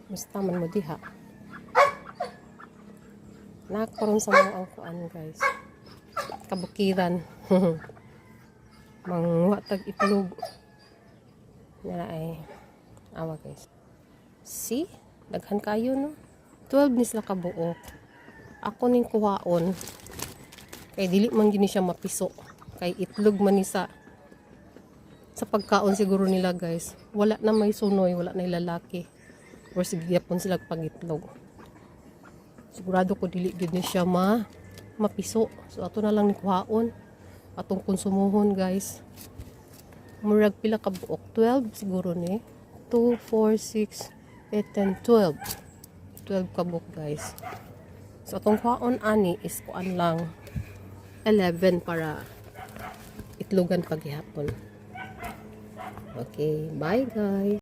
Musta man mo diha. Nakaroon sa mga ang kuan guys. Kabukiran. Mangwatag itlog. Nara ay awa guys. See? Daghan kayo no. 12 ni sila kabuok. Ako ning kuhaon. Kay dili man gini siya mapiso. Kay itlog man ni sa pagkaon siguro nila guys. Wala na may sunoy, wala na lalaki. Or sige yapon sila pagitlog. Sigurado ko dili gid ni siya mapiso. So ato na lang ni kuhaon. Atong konsumuhon guys. Murag pila ka buok? 12 siguro ni. 2, 4, 6, 8, 10, 12. 12 ka buok guys. So atong kuhaon ani is kuan lang 11 para itlogan paghihapon. Okay, bye guys.